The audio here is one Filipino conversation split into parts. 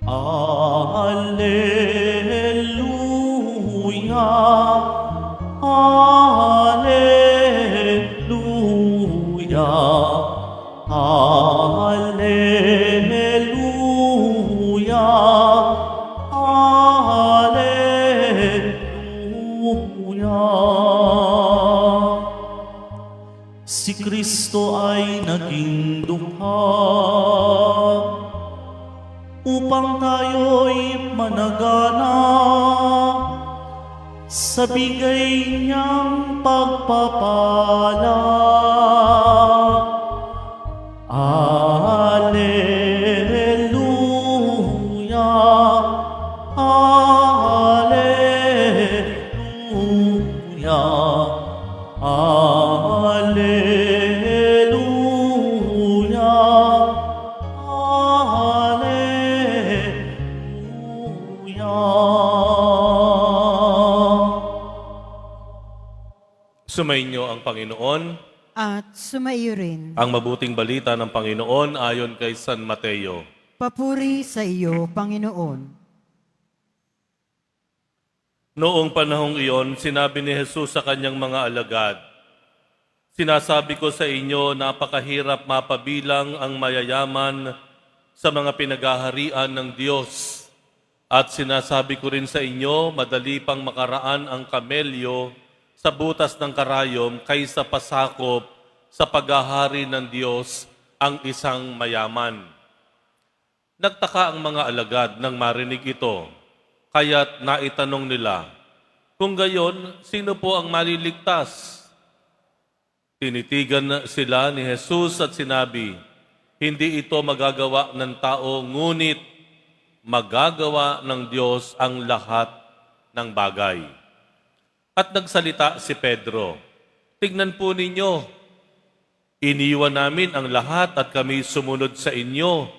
Alleluia, Alleluia, Alleluia, Alleluia. Si Kristo ay naging dukha upang tayo'y managana sa bigay niyang pagpapala. Alleluia, Alleluia, Alleluia, Alleluia. Sumainyo ang Panginoon, At sumaiyo rin. ang mabuting balita ng Panginoon ayon kay San Mateo. Papuri sa iyo, Panginoon. Noong panahong iyon, sinabi ni Jesus sa kanyang mga alagad, "Sinasabi ko sa inyo, napakahirap mapabilang ang mayayaman sa mga pinagaharian ng Diyos. At sinasabi ko rin sa inyo, madali pang makaraan ang kamelyo sa butas ng karayom kaysa pasakop sa paghahari ng Diyos ang isang mayaman." Nagtaka ang mga alagad nang marinig ito, kaya't naitanong nila, "Kung gayon, sino po ang maliligtas?" Tinitigan sila ni Jesus at sinabi, "Hindi ito magagawa ng tao, ngunit magagawa ng Diyos ang lahat ng bagay." At nagsalita si Pedro, "Tignan po ninyo, iniwan namin ang lahat at kami sumunod sa inyo.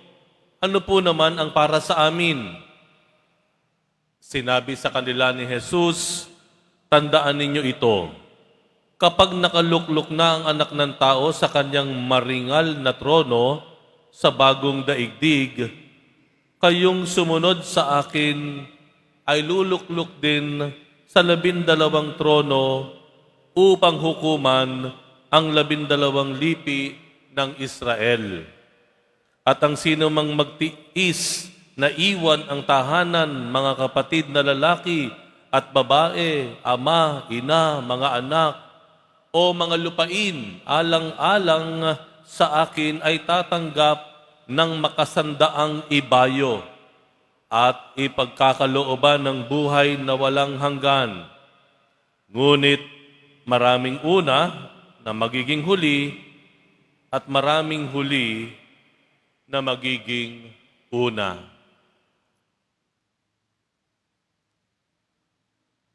Ano po naman ang para sa amin?" Sinabi sa kanila ni Jesus, "Tandaan ninyo ito, kapag nakaluklok na ang anak ng tao sa kanyang maringal na trono sa bagong daigdig, kayong sumunod sa akin ay luluklok din sa 12 trono upang hukuman ang 12 lipi ng Israel. At ang sino mang magtiis na iwan ang tahanan, mga kapatid na lalaki at babae, ama, ina, mga anak, o mga lupain, alang-alang sa akin ay tatanggap ng makasandaang ibayo at ipagkakalooban ng buhay na walang hanggan. Ngunit maraming una na magiging huli at maraming huli na magiging una."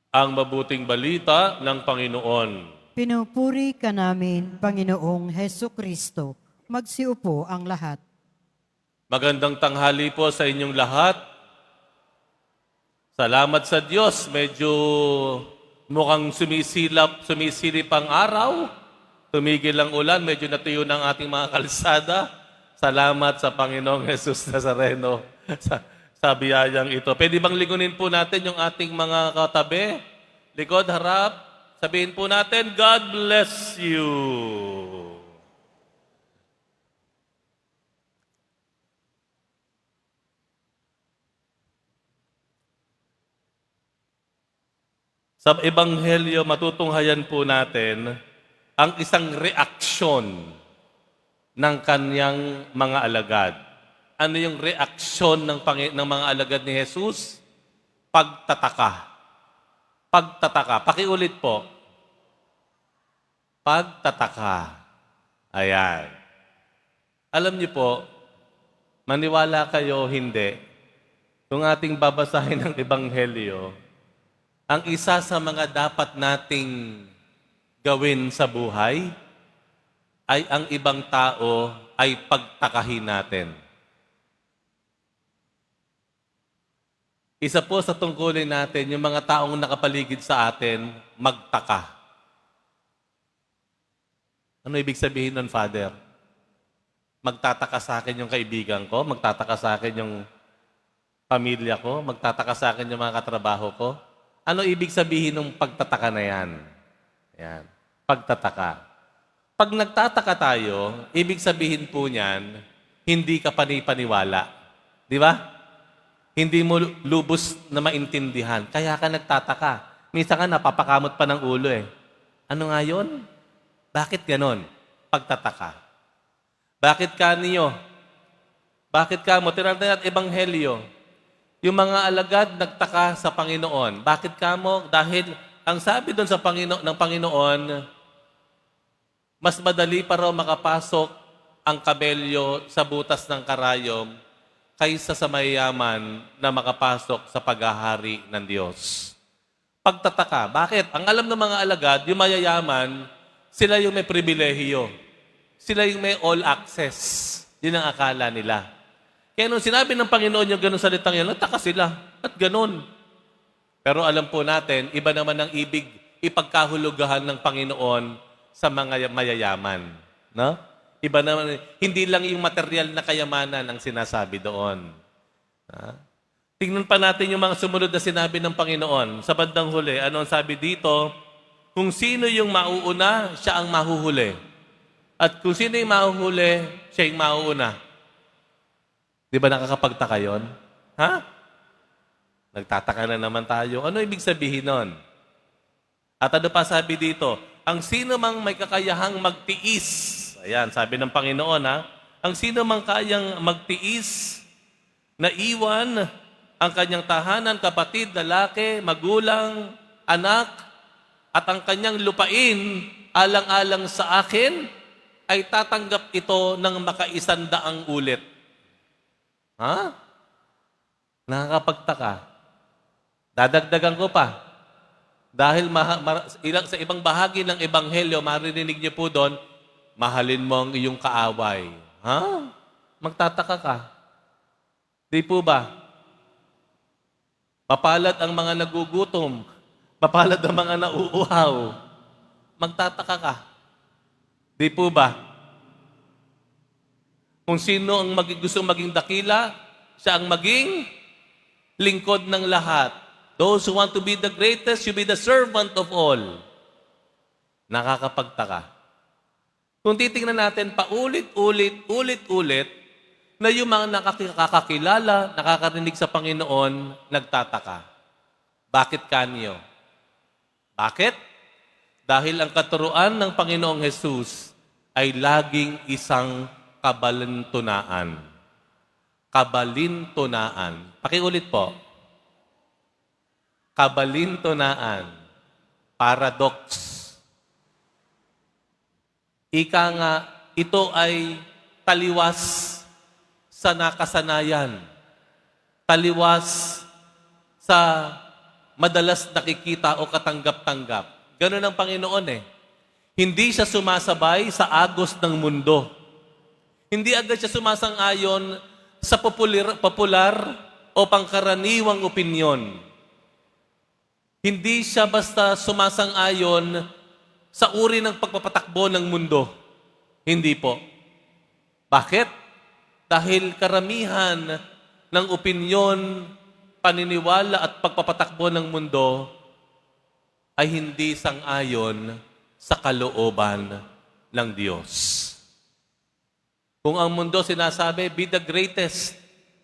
Ang mabuting balita ng Panginoon. Pinupuri ka namin, Panginoong Heso Kristo. Magsiupo ang lahat. Magandang tanghali po sa inyong lahat. Salamat sa Diyos, medyo mukhang sumisilip ang araw. Tumigil ang ulan, medyo natuyo ng ating mga kalsada. Salamat sa Panginoong Jesus Nazareno sa biyayang ito. Pwede bang ligunin po natin yung ating mga katabi? Likod, harap. Sabihin po natin, God bless you. Sa Ebanghelyo, matutunghayan po natin ang isang reaksyon ng kanyang mga alagad. Ano yung reaksyon ng mga alagad ni Jesus? Pagtataka. Pagtataka. Pakiulit po. Pagtataka. Ayan. Alam niyo po, maniwala kayo o hindi, kung ating babasahin ang Ebanghelyo, ang isa sa mga dapat nating gawin sa buhay ay ang ibang tao ay pagtakahin natin. Isa po sa tungkulin natin, yung mga taong nakapaligid sa atin, magtaka. Ano ibig sabihin nun, Father? Magtataka sa akin yung kaibigan ko, magtataka sa akin yung pamilya ko, magtataka sa akin yung mga katrabaho ko. Ano ibig sabihin ng pagtataka na yan? Yan, pagtataka. Pag nagtataka tayo, ibig sabihin po niyan, hindi ka panipaniwala. Di ba? Hindi mo lubos na maintindihan. Kaya ka nagtataka. Minsan ka napapakamot pa ng ulo eh. Ano nga yun? Bakit ganon? Pagtataka. Bakit ka niyo? Bakit ka mo? Tinatay at ebanghelyo. Yung mga alagad nagtaka sa Panginoon. Bakit ka mo? Dahil ang sabi doon sa ng Panginoon, mas madali pa raw makapasok ang kabelyo sa butas ng karayom kaysa sa mayayaman na makapasok sa paghahari ng Diyos. Pagtataka. Bakit? Ang alam ng mga alagad, yung mayayaman, sila yung may pribilehiyo. Sila yung may all access. Yun ang akala nila. Kaya nung sinabi ng Panginoon yung ganun salitang yan, nagtaka sila. At ganun. Pero alam po natin, iba naman ang ibig ipagkahulugahan ng Panginoon sa mga mayayaman. No? Iba naman, hindi lang yung material na kayamanan ang sinasabi doon. Ha? Tingnan pa natin yung mga sumunod na sinabi ng Panginoon. Sa bandang huli, ano ang sabi dito? Kung sino yung mauuna, siya ang mahuhuli. At kung sino yung mahuhuli, siya yung mauuna. Di ba nakakapagtaka yun? Ha? Nagtataka na naman tayo. Ano ibig sabihin nun? At ano pa sabi dito? Ang sino mang may kakayahang magtiis. Ayan, sabi ng Panginoon ha. Ang sino mang kayang magtiis na iwan ang kanyang tahanan, kapatid, lalaki, magulang, anak, at ang kanyang lupain alang-alang sa akin, ay tatanggap ito ng makaisandaang ulit. Ha? Nakakapagtaka. Dadagdagan ko pa. Dahil sa ibang bahagi ng Ebanghelyo, maririnig niyo po doon, mahalin mo ang iyong kaaway. Ha? Magtataka ka. Di po ba? Mapalad ang mga nagugutom. Mapalad ang mga nauuhaw. Magtataka ka. Di po ba? Kung sino ang gusto maging dakila, siya ang maging lingkod ng lahat. Those who want to be the greatest, you be the servant of all. Nakakapagtaka. Kung titingnan natin paulit-ulit na yung mga nakakakilala, nakakarinig sa Panginoon, nagtataka. Bakit kanyo? Bakit? Dahil ang katuruan ng Panginoong Jesus ay laging isang kabalintunaan. Kabalintunaan. Pakiulit po. Kabalintunaan. Paradox. Ika nga, ito ay taliwas sa nakasanayan. Taliwas sa madalas nakikita o katanggap-tanggap. Ganun ang Panginoon eh. Hindi siya sumasabay sa agos ng mundo. Hindi agad siya sumasang-ayon sa popular o pangkaraniwang opinyon. Hindi siya basta sumasang-ayon sa uri ng pagpapatakbo ng mundo. Hindi po. Bakit? Dahil karamihan ng opinyon, paniniwala at pagpapatakbo ng mundo ay hindi sang-ayon sa kalooban ng Diyos. Kung ang mundo sinasabi, be the greatest,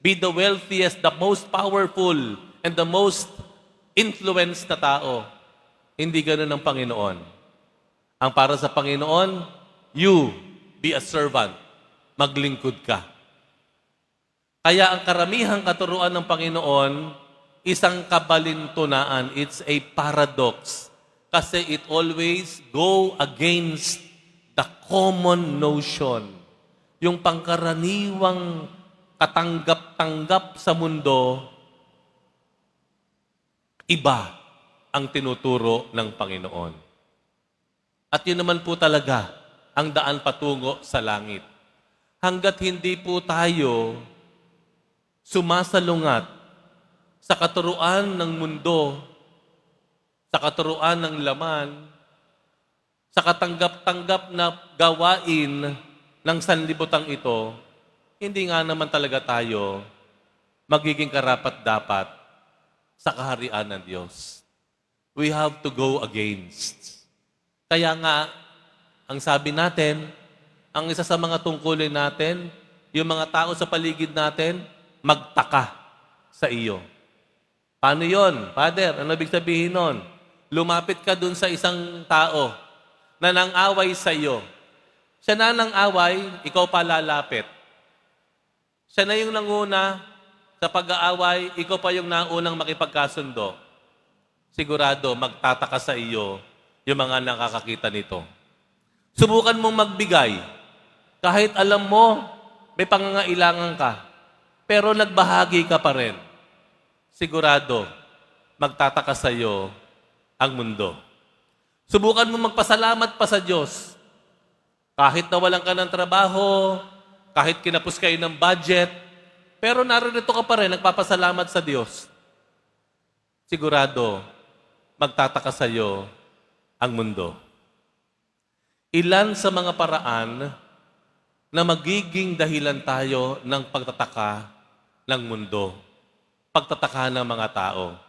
be the wealthiest, the most powerful, and the most influenced na tao, hindi ganun ang Panginoon. Ang para sa Panginoon, you be a servant. Maglingkod ka. Kaya ang karamihang katuruan ng Panginoon, isang kabalintunaan. It's a paradox. Kasi it always go against the common notion. Yung pangkaraniwang katanggap-tanggap sa mundo, iba ang tinuturo ng Panginoon. At yun naman po talaga ang daan patungo sa langit. Hanggat hindi po tayo sumasalungat sa katuruan ng mundo, sa katuruan ng laman, sa katanggap-tanggap na gawain ng sanlibutan ito, hindi nga naman talaga tayo magiging karapat-dapat sa kaharian ng Diyos. We have to go against. Kaya nga, ang sabi natin, ang isa sa mga tungkulin natin, yung mga tao sa paligid natin, magtaka sa iyo. Paano yon, Father? Ano ibig sabihin nun? Lumapit ka dun sa isang tao na nang-away sa iyo. Siya na nang-away, ikaw pa lalapit. Siya na yung nanguna sa pag-aaway, ikaw pa yung naunang makipagkasundo. Sigurado, magtataka sa iyo yung mga nakakakita nito. Subukan mong magbigay. Kahit alam mo, may pangangailangan ka, pero nagbahagi ka pa rin. Sigurado, magtataka sa iyo ang mundo. Subukan mo magpasalamat pa sa Diyos. Kahit nawalan ka ng trabaho, kahit kinapos kayo ng budget, pero narito ka pa rin, nagpapasalamat sa Diyos. Sigurado, magtataka sa iyo ang mundo. Ilan sa mga paraan na magiging dahilan tayo ng pagtataka ng mundo, pagtataka ng mga tao.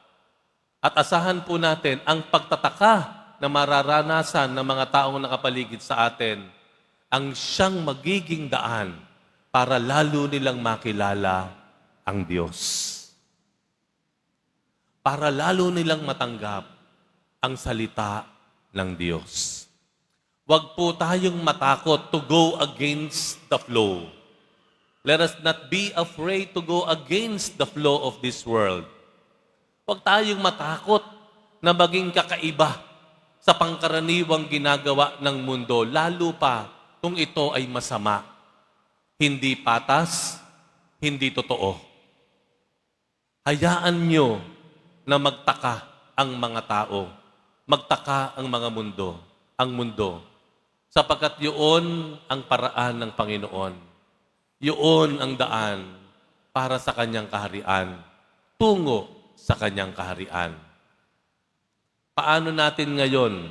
At asahan po natin ang pagtataka na mararanasan ng mga taong nakapaligid sa atin ang siyang magiging daan para lalo nilang makilala ang Diyos. Para lalo nilang matanggap ang salita ng Diyos. Huwag po tayong matakot to go against the flow. Let us not be afraid to go against the flow of this world. Huwag tayong matakot na maging kakaiba sa pangkaraniwang ginagawa ng mundo, lalo pa kung ito ay masama. Hindi patas, hindi totoo. Hayaan nyo na magtaka ang mga tao, magtaka ang mga mundo, sapagkat yun ang paraan ng Panginoon. Yun ang daan para sa Kanyang kaharian, tungo sa Kanyang kaharian. Paano natin ngayon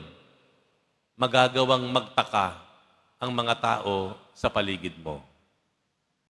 magagawang magtaka ang mga tao sa paligid mo?